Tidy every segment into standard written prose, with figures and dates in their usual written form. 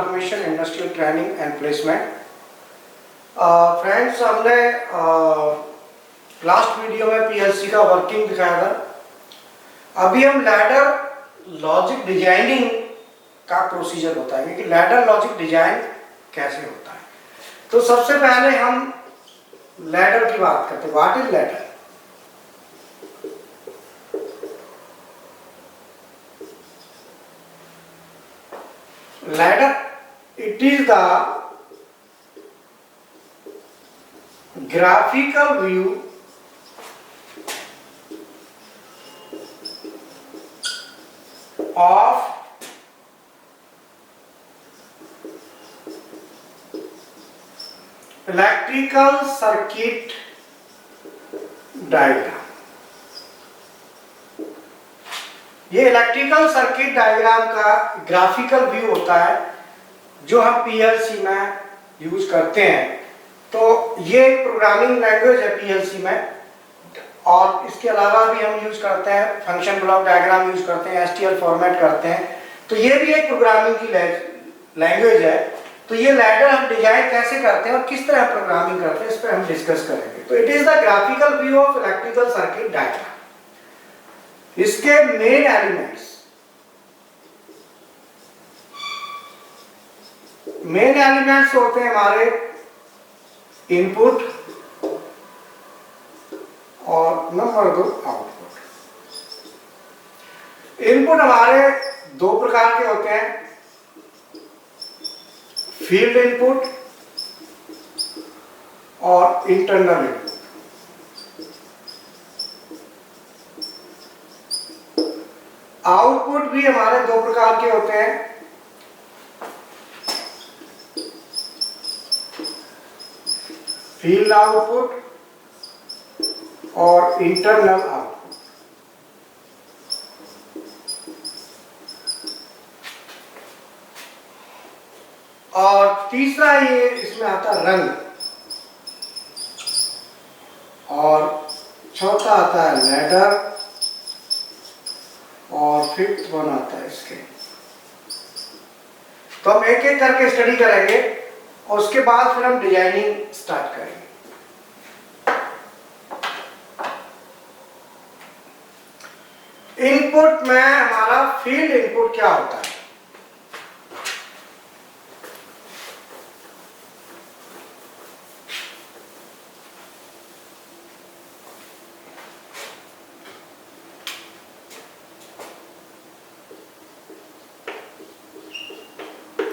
Transformation, industrial training and placement. Friends, हमने last video में PLC का वर्किंग दिखाया था। अभी हम लैडर लॉजिक डिजाइनिंग का प्रोसीजर बताएंगे कि लैडर लॉजिक डिजाइन कैसे होता है। तो सबसे पहले हम लैडर की बात करते हैं। What is ladder? Ladder, it is the graphical view of electrical circuit diagram। ये इलेक्ट्रिकल सर्किट डायग्राम का ग्राफिकल व्यू होता है जो हम पीएलसी में यूज करते हैं। तो ये एक प्रोग्रामिंग लैंग्वेज है पीएलसी में, और इसके अलावा भी हम यूज करते हैं फंक्शन ब्लॉक डायग्राम यूज करते हैं, एसटीएल फॉर्मेट करते हैं। तो ये भी एक प्रोग्रामिंग की लैंग्वेज है। तो ये लैडर हम डिजाइन कैसे करते हैं और किस तरह प्रोग्रामिंग करते हैं, इस पर हम डिस्कस करेंगे। तो it is the graphical view of electrical circuit diagram. इसके मेन एलिमेंट्स होते हैं हमारे इनपुट और नंबर 2 आउटपुट। इनपुट हमारे दो प्रकार के होते हैं, फील्ड इनपुट और इंटरनल इनपुट। आउटपुट भी हमारे दो प्रकार के होते हैं, फील्ड आउटपुट और इंटरनल आउटपुट। और तीसरा ये इसमें आता रंग, और चौथा आता है लैडर, और फिफ्थ वन आता है इसके। तो हम एक एक करके स्टडी करेंगे और उसके बाद फिर हम डिजाइनिंग स्टार्ट करेंगे। इनपुट में हमारा फील्ड इनपुट क्या होता है?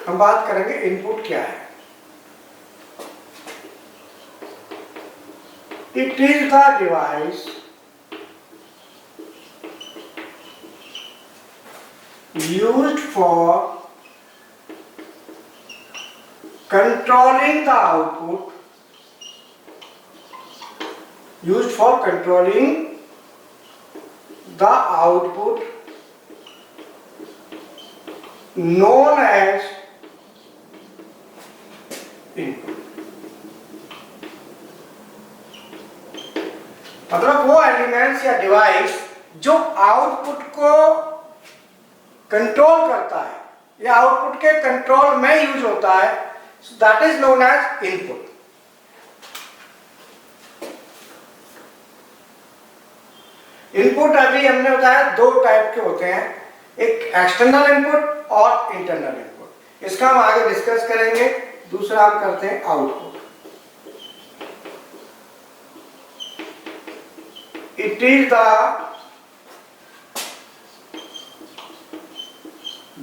हम बात करेंगे इनपुट क्या है। It is the device used for controlling the output, known as input। मतलब वो एलिमेंट्स या डिवाइस जो आउटपुट को कंट्रोल करता है या आउटपुट के कंट्रोल में यूज होता है, that is known as input. Input अभी हमने बताया दो टाइप के होते हैं, एक एक्सटर्नल इनपुट और इंटरनल इनपुट। इसका हम आगे डिस्कस करेंगे। दूसरा हम करते हैं output. It is the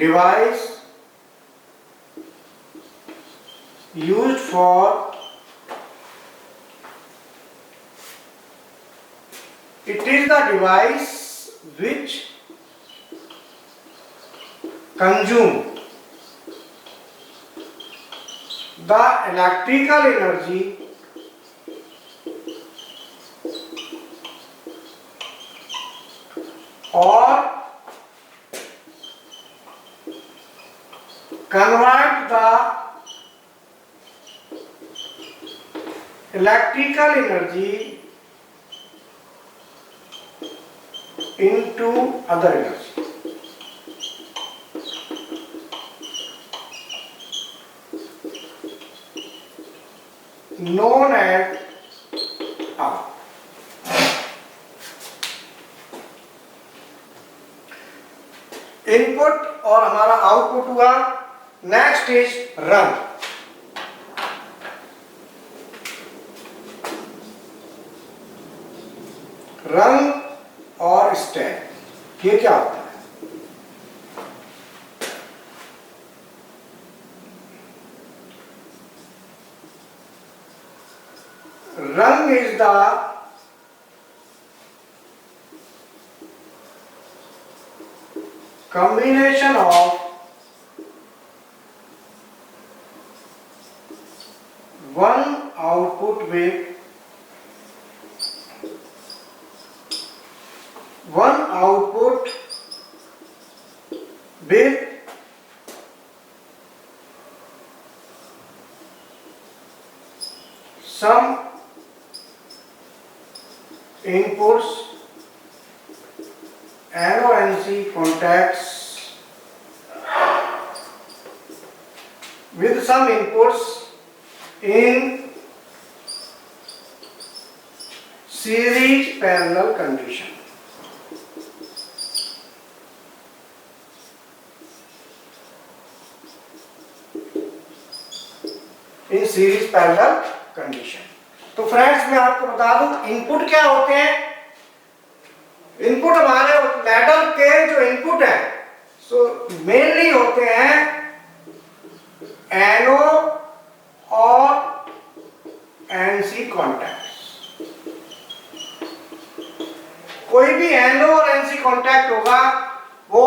device used for it is the device which consume the electrical energy or convert the electrical energy into other energy। known as out. Input और हमारा आउटपुट हुआ। Next is run. रन और stack, ये क्या होता है? Run is the combination of one output with some inputs NONC contacts with some inputs in series parallel condition. In series parallel condition. तो friends मैं आपको बता दूं इनपुट क्या होते हैं। इनपुट हमारे लैडर के जो इनपुट है सो मेनली होते हैं एनो और एनसी कॉन्टैक्ट। कोई भी एनो और एनसी कॉन्टैक्ट होगा वो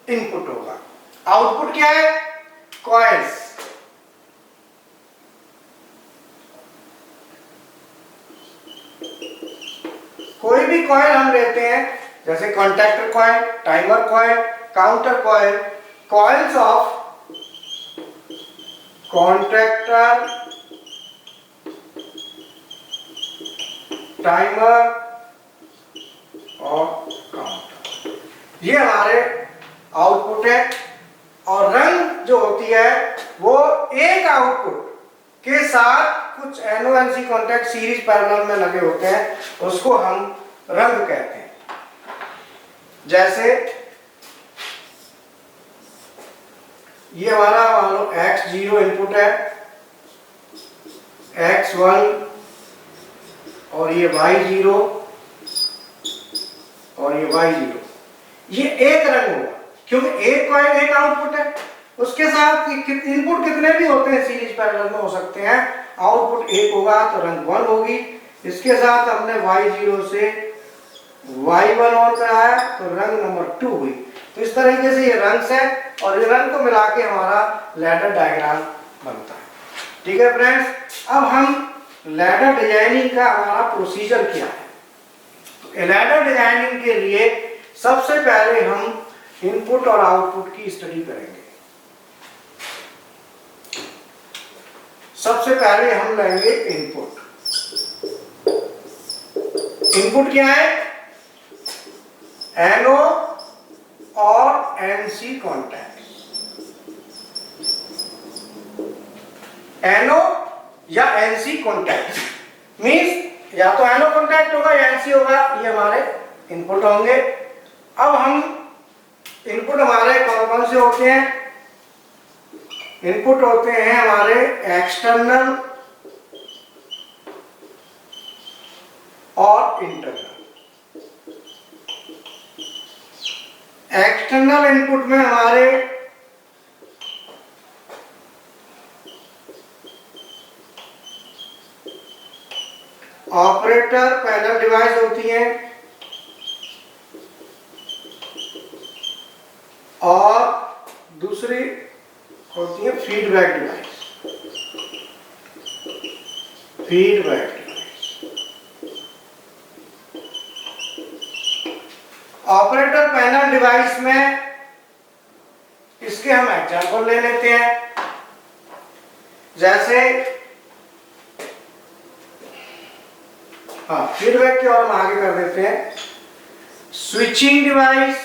इनपुट होगा। आउटपुट क्या है? कॉइल्स। कोई भी कॉइल हम लेते हैं जैसे contactor coil, timer coil, counter coil, coils of contactor, timer और काउंटर, ये हमारे आउटपुट है। और रन जो होती है वो एक आउटपुट के साथ कुछ एनओएनसी कॉन्टैक्ट सीरीज पैरेलल में लगे होते हैं, उसको हम रंग कहते हैं। जैसे ये हमारा मान लो X0 इनपुट है, X1 और ये Y0 और ये Y0, ये एक रंग होगा क्योंकि एक कॉइल एक आउटपुट है। उसके साथ इनपुट कितने भी होते हैं सीरीज पैरेलल में हो सकते हैं, आउटपुट एक होगा तो रंग 1 होगी। इसके साथ हमने Y0 से Y1 ऑन कराया तो रंग नंबर 2 हुई। तो इस तरीके से ये रंग्स है और ये रंग को मिला के हमारा लैडर डायग्राम बनता है। ठीक है फ्रेंड्स, अब हम लैडर डिजाइनिंग का हमारा प्रोसीजर क्या है। तो लैडर डिजाइनिंग के लिए सबसे पहले हम इनपुट और आउटपुट की स्टडी करेंगे। सबसे पहले हम लेंगे इनपुट। इनपुट क्या है? एनो और एनसी कॉन्टैक्ट। एनो या एनसी कॉन्टैक्ट मींस या तो एनो कॉन्टैक्ट होगा या एनसी होगा, ये हमारे इनपुट होंगे। अब हम इनपुट हमारे कौन कौन से होते हैं? इनपुट होते हैं हमारे एक्सटर्नल और इंटरनल। एक्सटर्नल इनपुट में हमारे ऑपरेटर पैनल डिवाइस होती है और दूसरी होती है feedback device. Feedback operator panel device में इसके हम एग्जांपल ले लेते हैं। जैसे फीडबैक की ओर हम आगे कर देते हैं। स्विचिंग डिवाइस,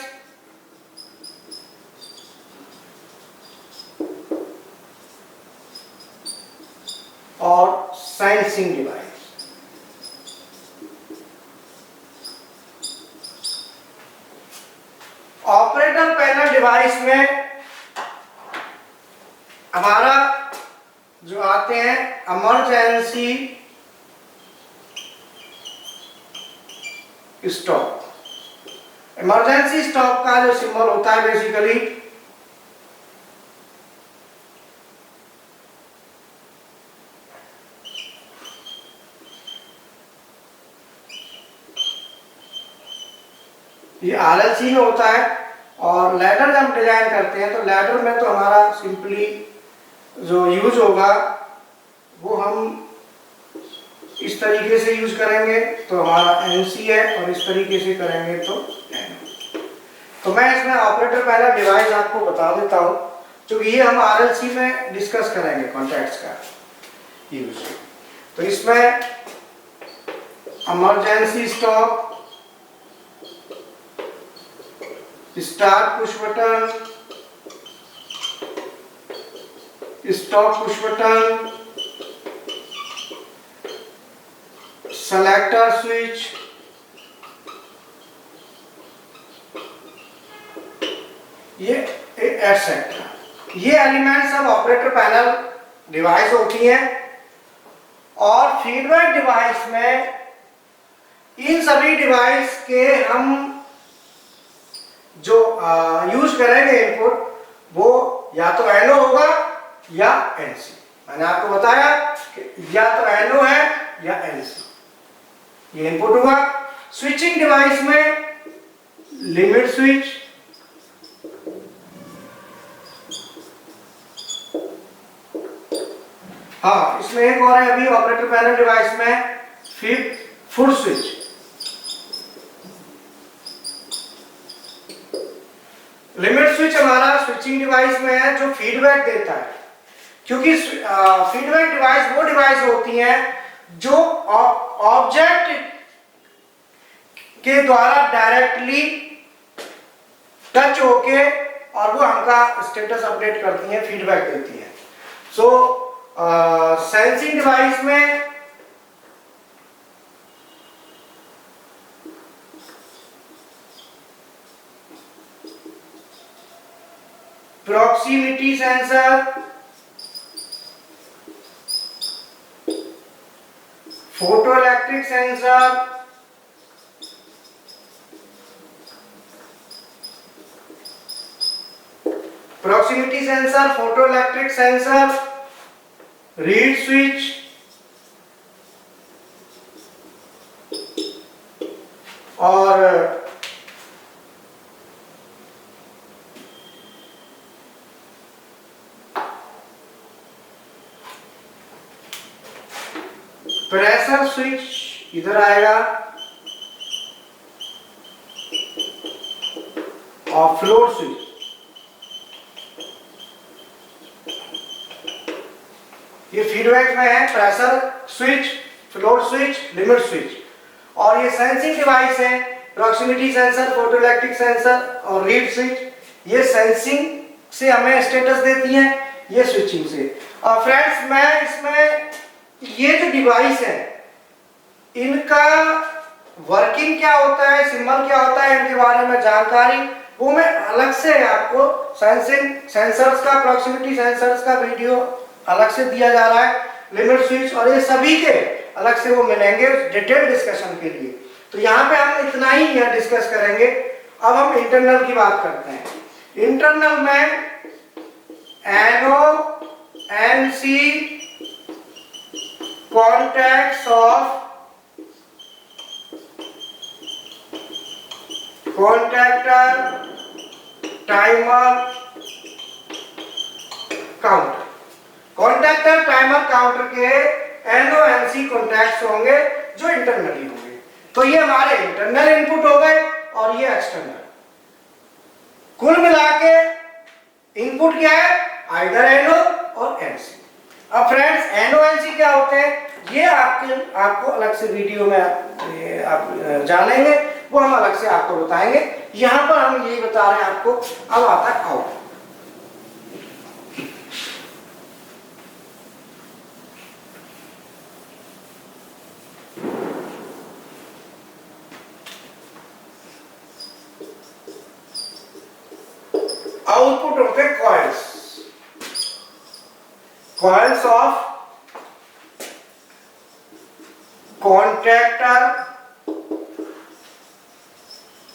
और sensing device. Operator panel device में हमारा जो आते हैं इमरजेंसी स्टॉप। इमरजेंसी स्टॉप का जो सिंबल होता है बेसिकली ये आरएलसी में होता है। और लैडर जब हम डिजाइन करते हैं तो लैडर में तो हमारा सिंपली जो यूज होगा वो हम इस तरीके से यूज करेंगे तो हमारा एनसी है, और इस तरीके से करेंगे तो एनओ। तो मैं इसमें ऑपरेटर पैनल डिवाइस आपको बता देता हूँ, क्योंकि ये हम आरएलसी में डिस्कस करेंगे कॉन्टैक्ट्स का यूज। तो इसमें emergency stop, start push button, stop push button, selector switch, ये एटसेट्रा, ये एलिमेंट सब ऑपरेटर पैनल डिवाइस होती हैं। और फीडबैक डिवाइस में इन सभी डिवाइस के हम जो यूज करेंगे इनपुट, वो या तो एनओ होगा या एनसी। मैंने आपको बताया कि या तो एनओ है या एनसी ये इनपुट हुआ। स्विचिंग डिवाइस में लिमिट स्विच, हाँ इसमें एक और है अभी ऑपरेटर पैनल डिवाइस में फुल स्विच। लिमिट स्विच हमारा स्विचिंग डिवाइस में है जो फीडबैक देता है, क्योंकि फीडबैक डिवाइस वो डिवाइस होती हैं जो ऑब्जेक्ट के द्वारा डायरेक्टली टच होके और वो हमका स्टेटस अपडेट करती हैं, फीडबैक देती हैं। सो सेंसिंग डिवाइस में proximity sensor, photo electric sensor, proximity sensor, photo electric sensor, reed switch, और प्रेशर स्विच इधर आएगा, और फ्लोर स्विच। ये फीडबैक में है pressure switch, floor switch, limit switch. और ये सेंसिंग डिवाइस है proximity sensor, photo electric sensor और रीड स्विच। ये सेंसिंग से हमें स्टेटस देती हैं, ये स्विचिंग से। और फ्रेंड्स मैं इसमें ये जो डिवाइस है इनका वर्किंग क्या होता है, सिंबल क्या होता है, इनके बारे में जानकारी वो मैं अलग से आपको सेंसिंग सेंसर्स का, प्रॉक्सिमिटी सेंसर्स का वीडियो अलग से दिया जा रहा है, लिमिट स्विच और ये सभी के अलग से वो मिलेंगे डिटेल डिस्कशन के लिए। तो यहाँ पे हम इतना ही यहाँ डिस्कस करेंगे। अब हम इंटरनल की बात करते हैं। इंटरनल में NO, NC, contacts of contactor, timer, counter. Contactor, timer, counter के एनओ, एनसी कॉन्टैक्ट्स होंगे जो इंटरनली होंगे। तो ये हमारे इंटरनल इनपुट हो गए और ये एक्सटर्नल। कुल मिला के इनपुट क्या है, आइदर एनओ और एनसी। अब फ्रेंड्स एनओ एनसी क्या होते हैं ये आपको अलग से वीडियो में आप जानेंगे, वो हम अलग से आपको बताएंगे। यहां पर हम यही बता रहे हैं आपको। अब आता है आउट। आउटपुट होते हैं coils, coils of contractor,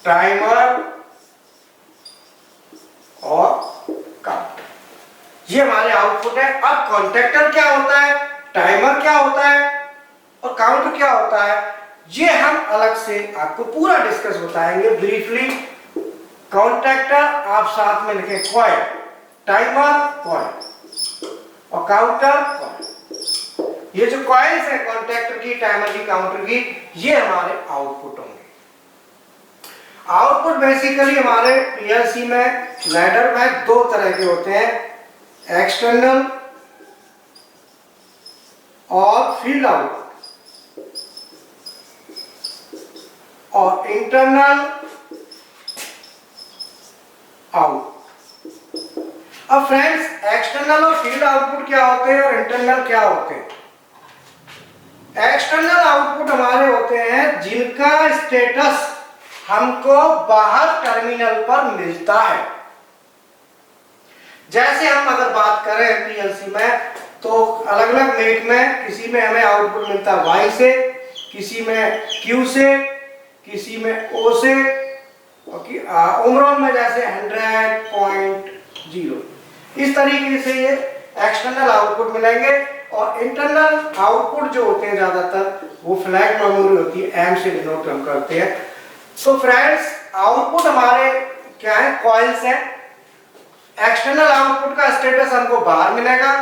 timer और काउंटर, ये हमारे आउटपुट है। अब कॉन्ट्रैक्टर क्या होता है, टाइमर क्या होता है और काउंटर क्या होता है, ये हम अलग से आपको पूरा डिस्कस बताएंगे ब्रीफली। कॉन्ट्रैक्टर आप साथ में लिखें कॉइल, टाइमर कॉइल और काउंटर कॉइल। ये जो कॉइल्स है कॉन्ट्रैक्टर की, टाइमर की, काउंटर की, ये हमारे आउटपुट होंगे। आउटपुट बेसिकली हमारे पीएलसी में लैडर में दो तरह के होते हैं, एक्सटर्नल और फील्ड आउट और इंटरनल आउट। अब फ्रेंड्स एक्सटर्नल और फील्ड आउटपुट क्या होते हैं और इंटरनल क्या होते हैं? एक्सटर्नल आउटपुट हमारे होते हैं जिनका स्टेटस हमको बाहर टर्मिनल पर मिलता है। जैसे हम अगर बात करें पीएलसी में तो अलग अलग मेक में किसी में हमें आउटपुट मिलता है Y से, किसी में Q से, किसी में O से, ओवरऑल में जैसे 100.0, इस तरीके से ये एक्सटर्नल आउटपुट मिलेंगे। और इंटरनल आउटपुट जो होते हैं ज्यादातर वो फ्लैग मेमोरी होती है, एम से डिनोट हम करते हैं। तो फ्रेंड्स आउटपुट हमारे क्या है, कॉइल्स हैं। एक्सटर्नल आउटपुट का स्टेटस हमको बाहर मिलेगा,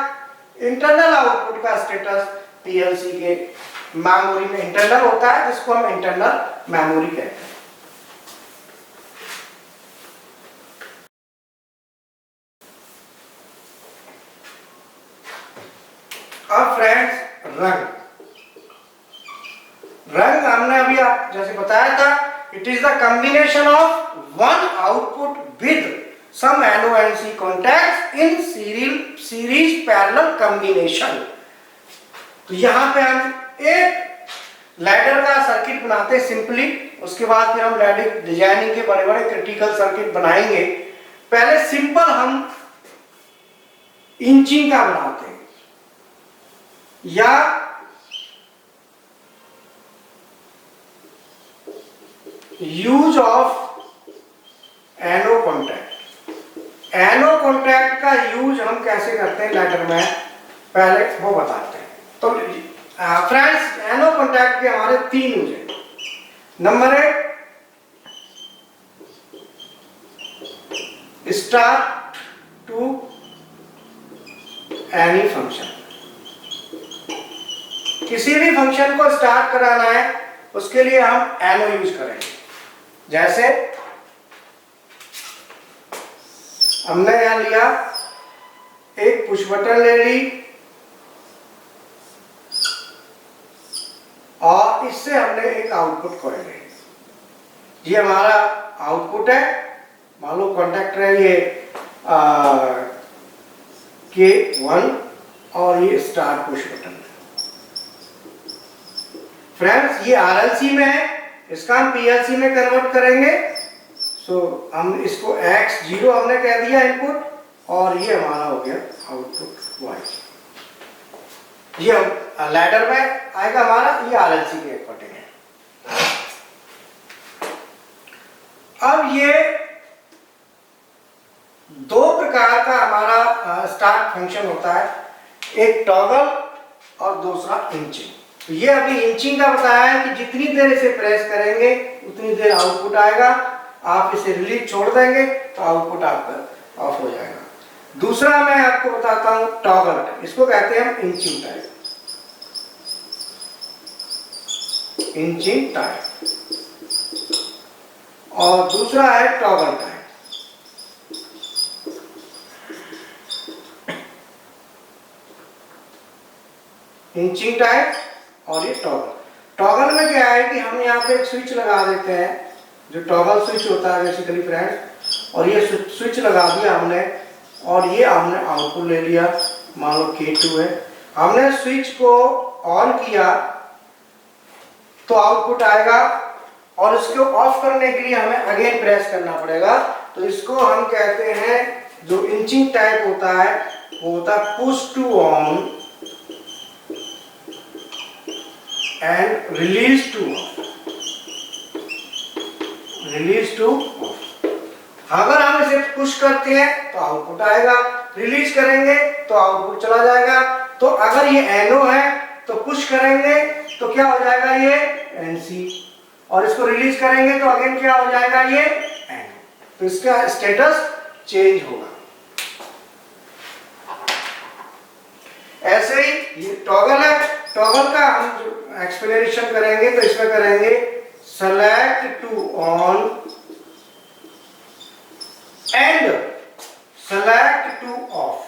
इंटरनल आउटपुट का स्टेटस पीएलसी के मेमोरी में इंटरनल होता है, जिसको हम इंटरनल मेमोरी कहते हैं। अब फ्रेंड्स रंग हमने अभी आप जैसे बताया था, it is the combination of one output with some NO&C contacts in series parallel combination. तो यहां पे हम एक लैडर का सर्किट बनाते हैं सिंपली, उसके बाद फिर हम लैडर डिजाइनिंग के बड़े बड़े क्रिटिकल सर्किट बनाएंगे। पहले सिंपल हम इंचिंग का बनाते हैं या use of N O contact. N O contact का यूज हम कैसे करते हैं लैडर में, पहले वो बताते हैं। तो फ्रेंड्स एनो कॉन्टैक्ट के हमारे 3 यूज हैं। Number 1, start to any function. किसी भी फंक्शन को स्टार्ट कराना है उसके लिए हम एनो यूज करेंगे। जैसे हमने यहां लिया एक पुश बटन ले ली और इससे हमने एक आउटपुट कॉइल ले ली। ये हमारा आउटपुट है, मान लो कॉन्टैक्टर है ये K1 और ये स्टार्ट पुश बटन। फ्रेंड्स ये RLC में है, इसका हम PLC में कन्वर्ट करेंगे। सो हम इसको X0 हमने कह दिया इनपुट और ये हमारा हो गया आउटपुट Y। ये लैडर में आएगा हमारा, ये RLC के अकॉर्डिंग है। अब ये 2 प्रकार का हमारा स्टार्ट फंक्शन होता है, एक टॉगल और दूसरा इंचिंग। तो ये अभी इंचिंग का बताया है कि जितनी देर इसे प्रेस करेंगे उतनी देर आउटपुट आएगा, आप इसे रिलीज छोड़ देंगे तो आउटपुट आपका ऑफ हो जाएगा। दूसरा मैं आपको बताता हूं टॉगल, इसको कहते हैं हम इंचिंग टाइप। इंचिंग टाइप और दूसरा है टॉगल टाइप। इंचिंग टाइप और ये टॉगल। टॉगल में क्या है कि हम यहाँ पे एक स्विच लगा देते हैं, जो टॉगल स्विच होता है बेसिकली फ्रेंड्स, और ये स्विच लगा दिया हमने और ये हमने आउटपुट ले लिया, मान लो K2 है। हमने स्विच को ऑन किया तो आउटपुट आएगा और इसको ऑफ करने के लिए हमें अगेन प्रेस करना पड़ेगा। तो इसको हम कहते हैं जो इंचिंग टाइप होता है वो होता है push to on and release to off, release to off. अगर हम इसे पुश करते हैं तो आउटपुट आएगा, रिलीज करेंगे तो आउटपुट चला जाएगा। तो अगर ये एनओ है तो पुश करेंगे तो क्या हो जाएगा, ये एनसी, और इसको रिलीज करेंगे तो अगेन क्या हो जाएगा, ये एनओ। तो इसका स्टेटस चेंज होगा। ऐसे ही ये टॉगल है, टॉगल का हम जो एक्सप्लेनेशन करेंगे तो इसमें करेंगे select to on and select to off.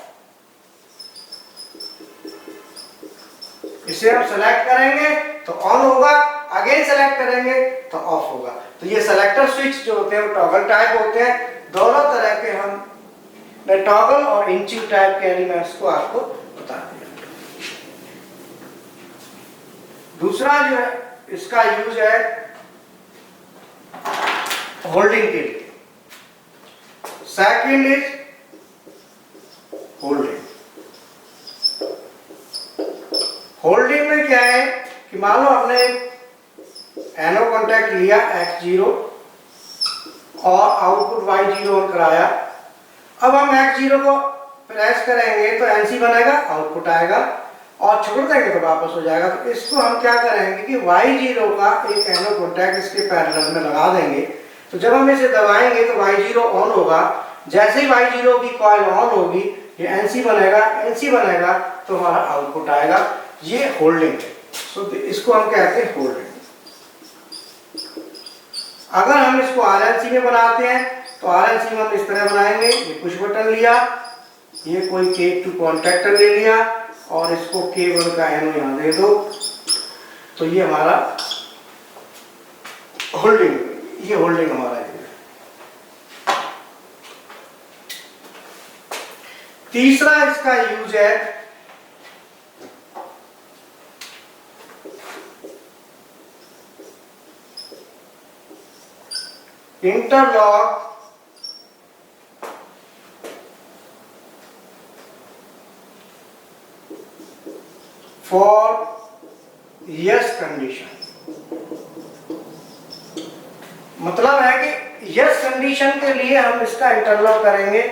इसे हम सेलेक्ट करेंगे तो ऑन होगा, अगेन सेलेक्ट करेंगे तो ऑफ होगा। तो ये सेलेक्टर स्विच जो होते हैं वो टॉगल टाइप होते हैं। दोनों तरह के हम टॉगल और इंचिंग टाइप के एलिमेंट्स को आपको बता दिया। दूसरा जो है इसका यूज है होल्डिंग के लिए। Second is holding. होल्डिंग में क्या है कि मान लो हमने एनो कॉन्टैक्ट लिया X0 और आउटपुट Y0 ऑन कराया। अब हम X0 को प्रेस करेंगे तो NC बनेगा, आउटपुट आएगा, और छोड़ देंगे तो वापस हो जाएगा। तो इसको हम क्या करेंगे कि Y0 का एक एनो कॉन्टैक्ट इसके पैरेलल में लगा देंगे। तो जब हम इसे दबाएंगे तो Y0 ऑन होगा। जैसे ही Y0 की कॉइल ऑन होगी ये NC बनेगा तो हमारा आउटपुट आएगा। ये होल्डिंग है। सो इसको हम कहते हैं होल्डिंग। अगर हम इसको RLC में बनाते हैं तो RLC में हम इस तरह बनाएंगे। ये पुश बटन लिया, ये कोई K2 कॉन्टैक्टर ले लिया और इसको K1 का एनो यहाँ दे दो, तो ये हमारा होल्डिंग, ये होल्डिंग हमारा है। तीसरा इसका यूज है इंटरलॉक फॉर यस कंडीशन। मतलब है कि यस कंडीशन के लिए हम इसका इंटरलॉक करेंगे।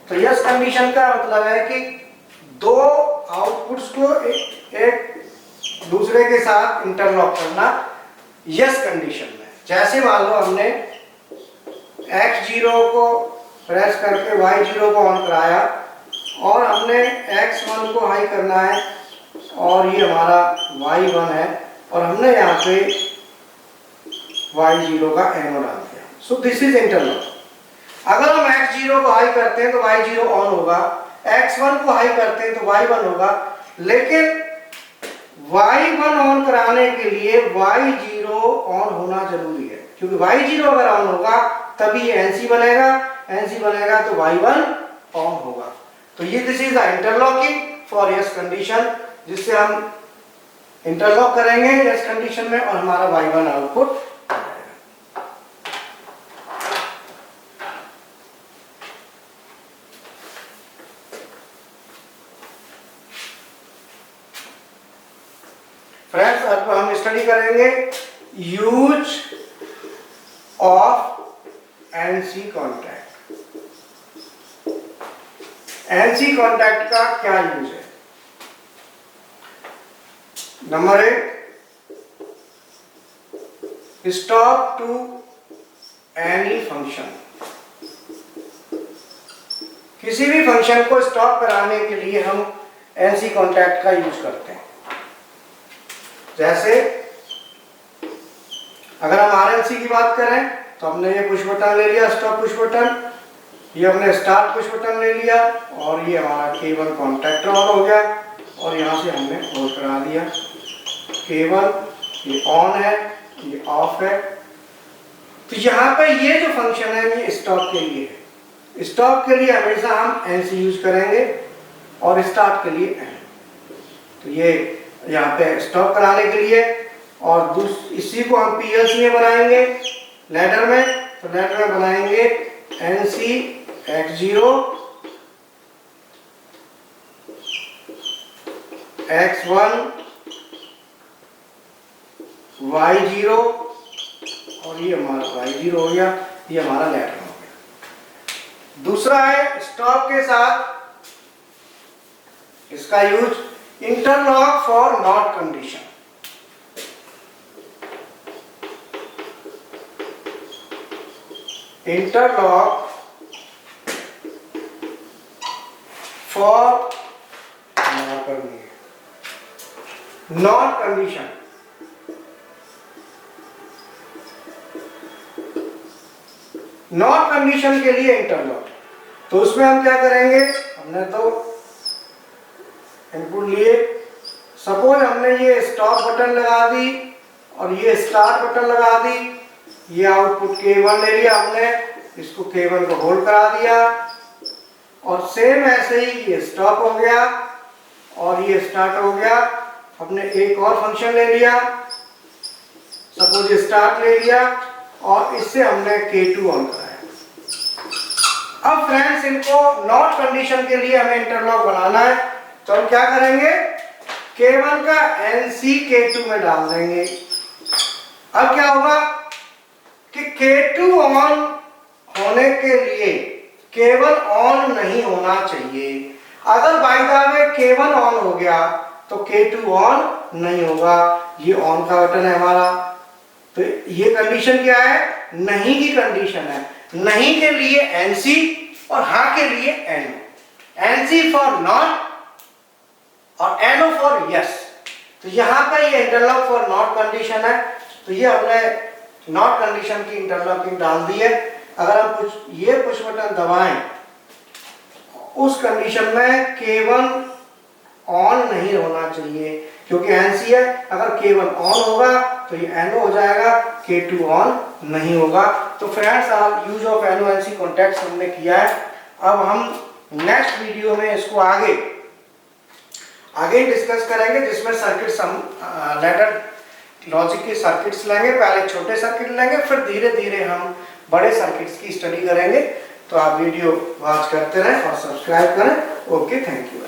तो यस कंडीशन का मतलब है कि दो आउटपुट्स को एक दूसरे के साथ इंटरलॉक करना यस कंडीशन में। जैसे मान लो हमने X0 को प्रेस करके Y0 को ऑन कराया और हमने X1 को हाई करना है और ये हमारा Y1 है और हमने यहाँ पे Y0 का एनो डाल दिया। So this is interlock. अगर हम X0 को हाई करते हैं तो Y0 ऑन होगा, X1 को हाई करते हैं तो Y1 होगा, लेकिन Y1 ऑन कराने के लिए Y0 ऑन होना जरूरी है, क्योंकि Y0 अगर ऑन होगा तभी ये NC बनेगा तो Y1 ऑन होगा। तो ये this is the interlocking for yes condition, जिससे हम इंटरलॉक करेंगे यस कंडीशन में और हमारा Y1 आउटपुट आ जाएगा। फ्रेंड्स, अब हम स्टडी करेंगे use of NC contact. NC contact का क्या यूज है? Number 1, stop to any function. किसी भी फंक्शन को स्टॉप कराने के लिए हम NC कॉन्टैक्ट का यूज करते हैं। जैसे अगर हम RLC की बात करें तो हमने ये पुश बटन ले लिया, स्टॉप पुश बटन, ये हमने स्टार्ट पुश बटन ले लिया और ये हमारा K1 कॉन्टैक्टर ऑन हो गया और यहाँ से हमने होल्ड करा दिया। K1 ये ऑन है, ये ऑफ है। तो यहाँ पे ये जो फंक्शन है ये स्टॉप के लिए है। स्टॉप के लिए हमेशा हम NC यूज करेंगे और स्टार्ट के लिए N। तो ये यहाँ पे स्टॉप कराने के लिए, और इसी को हम PLC में बनाएंगे लैडर में। तो लैडर में बनाएंगे NC X0 x1 y0 और ये हमारा y0 हो गया, ये हमारा इलेक्ट्रॉन हो गया। दूसरा है स्टॉप के साथ इसका use interlock for not condition. Interlock for not condition. Not condition के लिए इंटरलॉक, तो उसमें हम क्या करेंगे, हमने तो इनपुट लिए, सपोज हमने ये स्टॉप बटन लगा दी और ये स्टार्ट बटन लगा दी, ये आउटपुट K1 ले लिया हमने, इसको K1 को होल्ड करा दिया, और सेम ऐसे ही ये स्टॉप हो गया और ये स्टार्ट हो गया। हमने एक और फंक्शन ले लिया, सपोज ये स्टार्ट ले लिया और इससे हमने K2 ऑन कराया। अब फ्रेंड्स इनको नॉट कंडीशन के लिए हमें इंटरलॉक बनाना है, तो हम क्या करेंगे, K1 का NC K2 में डाल देंगे। अब क्या होगा कि K2 ऑन होने के लिए केवल ऑन नहीं होना चाहिए। अगर by the way K1 on हो गया तो K2 ऑन नहीं होगा। ये ऑन का बटन है हमारा, तो ये कंडीशन क्या है, नहीं की कंडीशन है। नहीं के लिए NC और हाँ के लिए NO। NC फॉर नॉट और NO फॉर यस। तो यहाँ पे ये इंटरलॉक फॉर नॉट कंडीशन है, तो ये हमने नॉट कंडीशन की इंटरलॉकिंग डाल दी है। अगर हम ये पुश बटन दबाएं, उस कंडीशन में K1 ऑन नहीं होना चाहिए, क्योंकि NC है। अगर K1 ऑन होगा तो ये NO हो जाएगा, K2 ऑन नहीं होगा। तो friends use of NO NC contacts हमने किया है। अब हम नेक्स्ट वीडियो में इसको आगे डिस्कस करेंगे, जिसमें सर्किट्स हम लैडर लॉजिक के सर्किट्स लेंगे। पहले छोटे सर्किट लेंगे, फिर धीरे धीरे हम बड़े सर्किट्स की स्टडी करेंगे। तो आप वीडियो वॉच करते रहें और सब्सक्राइब करें। Okay, thank you.